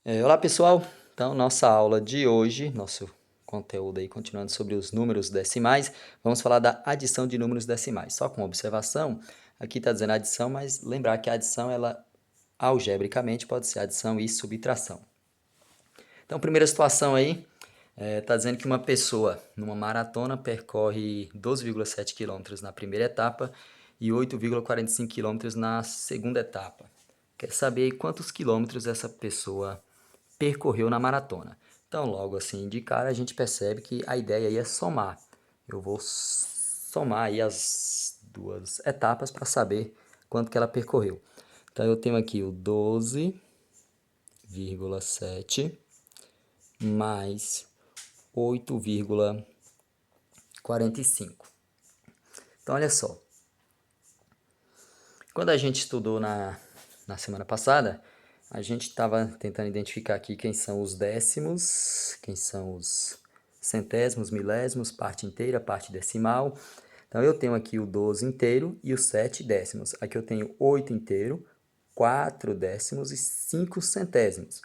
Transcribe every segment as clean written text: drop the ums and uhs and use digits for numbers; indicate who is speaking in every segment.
Speaker 1: Olá pessoal, então nossa aula de hoje, nosso conteúdo aí continuando sobre os números decimais, vamos falar da adição de números decimais. Só com observação, aqui está dizendo adição, mas lembrar que a adição, ela algebricamente pode ser adição e subtração. Então, primeira situação aí, está dizendo que uma pessoa numa maratona percorre 12,7 km na primeira etapa e 8,45 km na segunda etapa. Quer saber quantos quilômetros essa pessoa percorreu na maratona. Então, logo assim, de cara, a gente percebe que a ideia aí é somar. Eu vou somar aí as duas etapas para saber quanto que ela percorreu. Então, eu tenho aqui o 12,7 mais 8,45. Então, olha só. Quando a gente estudou na semana passada, a gente estava tentando identificar aqui quem são os décimos, quem são os centésimos, milésimos, parte inteira, parte decimal. Então, eu tenho aqui o 12 inteiro e os 7 décimos. Aqui eu tenho 8 inteiro, 4 décimos e 5 centésimos.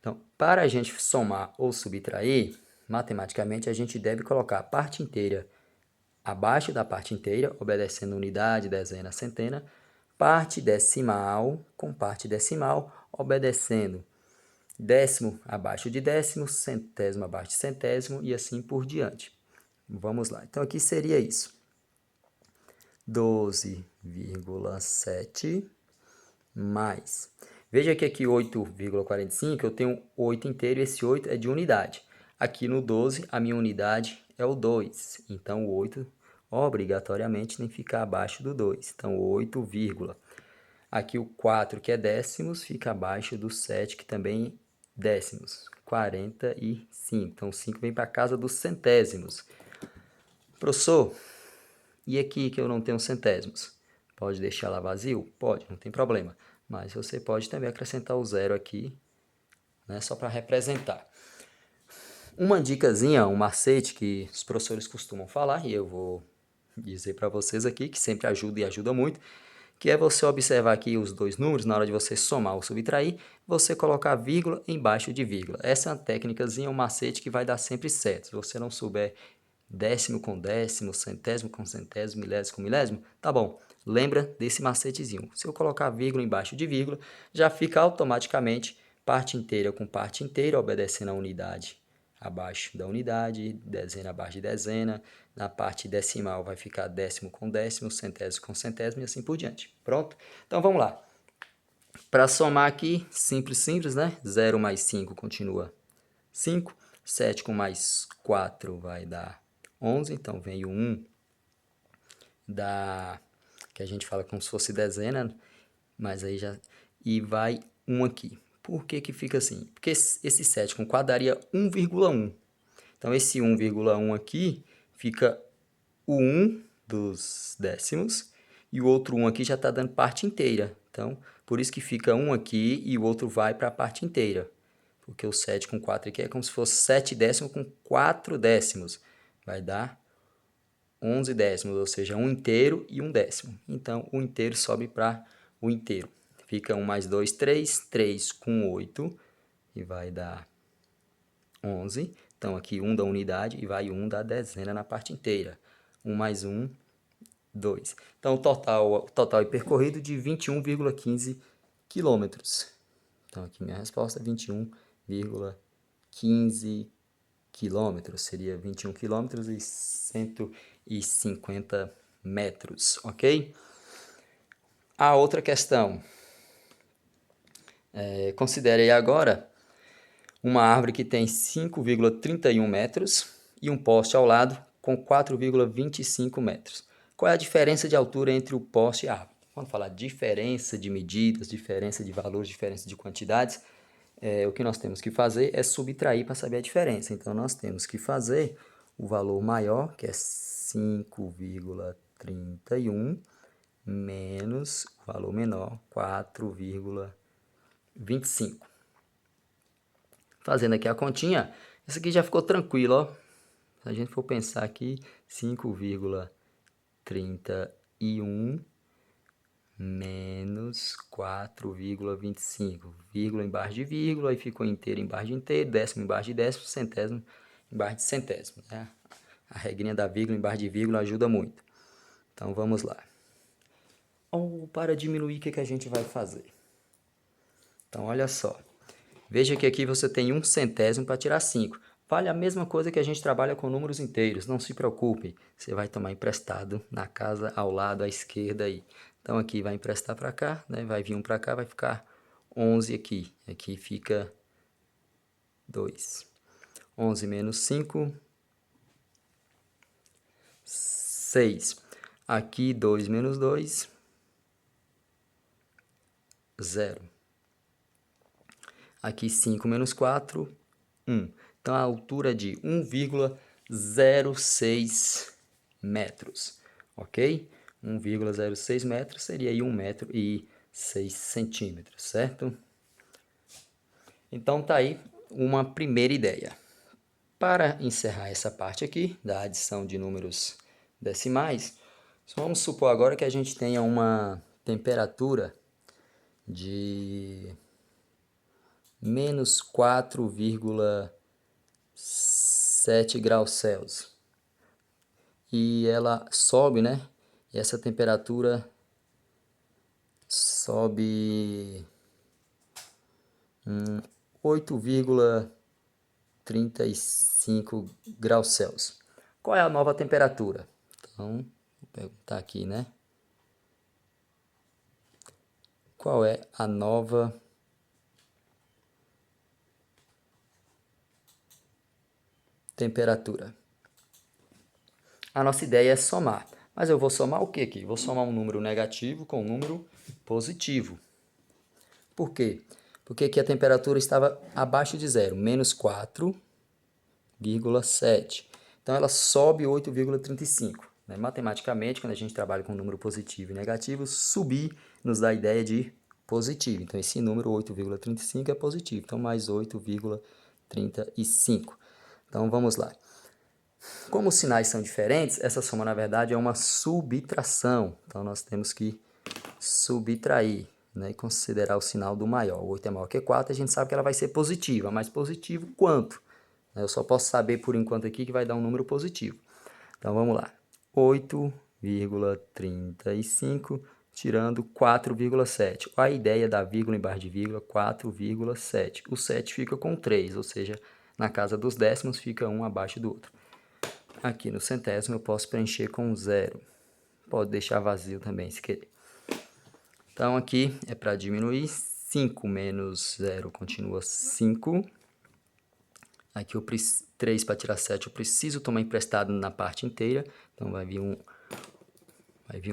Speaker 1: Então, para a gente somar ou subtrair, matematicamente a gente deve colocar a parte inteira abaixo da parte inteira, obedecendo unidade, dezena, centena, parte decimal com parte decimal, obedecendo décimo abaixo de décimo, centésimo abaixo de centésimo e assim por diante. Vamos lá. Então, aqui seria isso. 12,7 mais. Veja que aqui 8,45 eu tenho 8 inteiro e esse 8 é de unidade. Aqui no 12 a minha unidade é o 2. Então, o 8 obrigatoriamente tem que ficar abaixo do 2. Então, 8, aqui o 4, que é décimos, fica abaixo do 7, que também é décimos. 45. Então, o 5 vem para casa dos centésimos. Professor, e aqui que eu não tenho centésimos? Pode deixar lá vazio? Pode, não tem problema. Mas você pode também acrescentar o zero aqui, né, só para representar. Uma dicasinha, um macete que os professores costumam falar, e eu vou dizer para vocês aqui, que sempre ajuda e ajuda muito, que é você observar aqui os dois números, na hora de você somar ou subtrair, você colocar vírgula embaixo de vírgula. Essa é uma técnicazinha, um macete que vai dar sempre certo. Se você não souber décimo com décimo, centésimo com centésimo, milésimo com milésimo, tá bom. Lembra desse macetezinho. Se eu colocar vírgula embaixo de vírgula, já fica automaticamente parte inteira com parte inteira, obedecendo a unidade abaixo da unidade, dezena abaixo de dezena. Na parte decimal vai ficar décimo com décimo, centésimo com centésimo e assim por diante. Pronto? Então vamos lá. Para somar aqui, simples, simples, né? 0 mais 5 continua 5. 7 com mais 4 vai dar 11. Então vem o 1 que a gente fala como se fosse dezena, mas aí já... E vai 1 aqui. Por que que fica assim? Porque esse 7 com 4 daria 1,1. Então, esse 1,1 aqui fica o 1 dos décimos e o outro 1 aqui já está dando parte inteira. Então, por isso que fica 1 aqui e o outro vai para a parte inteira. Porque o 7 com 4 aqui é como se fosse 7 décimos com 4 décimos. Vai dar 11 décimos, ou seja, 1 inteiro e 1 décimo. Então, o inteiro sobe para o inteiro. Fica 1 mais 2, 3. 3 com 8 e vai dar 11. Então, aqui 1 da unidade e vai 1 da dezena na parte inteira. 1 mais 1, 2. Então, o total é percorrido de 21,15 quilômetros. Então, aqui minha resposta é 21,15 quilômetros. Seria 21 quilômetros e 150 metros, ok? A outra questão. Considere agora uma árvore que tem 5,31 metros e um poste ao lado com 4,25 metros. Qual é a diferença de altura entre o poste e a árvore? Quando falar diferença de medidas, diferença de valores, diferença de quantidades, o que nós temos que fazer é subtrair para saber a diferença. Então, nós temos que fazer o valor maior, que é 5,31, menos o valor menor, 4,25. Fazendo aqui a continha, isso aqui já ficou tranquilo, ó. Se a gente for pensar aqui, 5,31 menos 4,25. Vírgula embaixo de vírgula, aí ficou inteiro embaixo de inteiro, décimo embaixo de décimo, centésimo embaixo de centésimo, né? A regrinha da vírgula embaixo de vírgula ajuda muito. Então, vamos lá. Para diminuir, o que a gente vai fazer? Então, olha só. Veja que aqui você tem 1/100 para tirar 5. Vale a mesma coisa que a gente trabalha com números inteiros, não se preocupe. Você vai tomar emprestado na casa ao lado à esquerda aí. Então, aqui vai emprestar para cá, né? Vai vir 1 para cá, vai ficar 11 aqui. Aqui fica 2. 11 menos 5, 6. Aqui 2 menos 2, 0. Aqui 5 menos 4, 1. Então, a altura de 1,06 metros, ok? 1,06 metros seria aí 1 metro e 6 centímetros, certo? Então, tá aí uma primeira ideia. Para encerrar essa parte aqui da adição de números decimais, vamos supor agora que a gente tenha uma temperatura de menos 4,7 graus Celsius. E ela sobe, né? E essa temperatura sobe 8,35 graus Celsius. Qual é a nova temperatura? Então, vou perguntar aqui, né? Qual é a nova temperatura? A nossa ideia é somar. Mas eu vou somar o que aqui? Vou somar um número negativo com um número positivo. Por quê? Porque aqui a temperatura estava abaixo de zero, menos 4,7. Então, ela sobe 8,35. Né? Matematicamente, quando a gente trabalha com um número positivo e negativo, subir nos dá a ideia de positivo. Então, esse número 8,35 é positivo. Então, mais 8,35. Então, vamos lá. Como os sinais são diferentes, essa soma, na verdade, é uma subtração. Então, nós temos que subtrair, né, e considerar o sinal do maior. O 8 é maior que 4, a gente sabe que ela vai ser positiva, mas positivo quanto? Eu só posso saber por enquanto aqui que vai dar um número positivo. Então, vamos lá. 8,35 tirando 4,7. A ideia da vírgula embaixo de vírgula, 4,7. O 7 fica com 3, ou seja, na casa dos décimos fica um abaixo do outro. Aqui no centésimo eu posso preencher com 0. Pode deixar vazio também, se querer. Então, aqui é para diminuir. 5 menos 0 continua 5. Aqui, 3 para tirar 7, eu preciso tomar emprestado na parte inteira. Então, vai vir um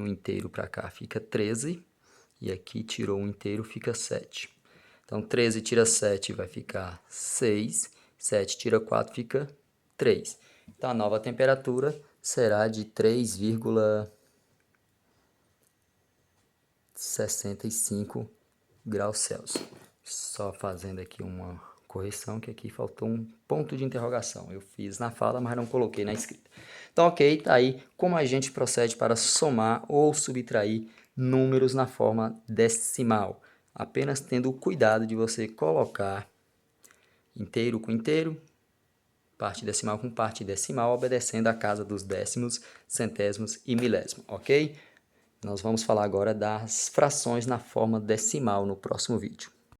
Speaker 1: inteiro para cá, fica 13. E aqui, tirou um inteiro, fica 7. Então, 13 tira 7 vai ficar 6. 7 tira 4 fica 3. Então, a nova temperatura será de 3,65 graus Celsius. Só fazendo aqui uma correção, que aqui faltou um ponto de interrogação. Eu fiz na fala, mas não coloquei na escrita. Então, ok, tá aí como a gente procede para somar ou subtrair números na forma decimal. Apenas tendo o cuidado de você colocar inteiro com inteiro, parte decimal com parte decimal, obedecendo a casa dos décimos, centésimos e milésimos, ok? Nós vamos falar agora das frações na forma decimal no próximo vídeo.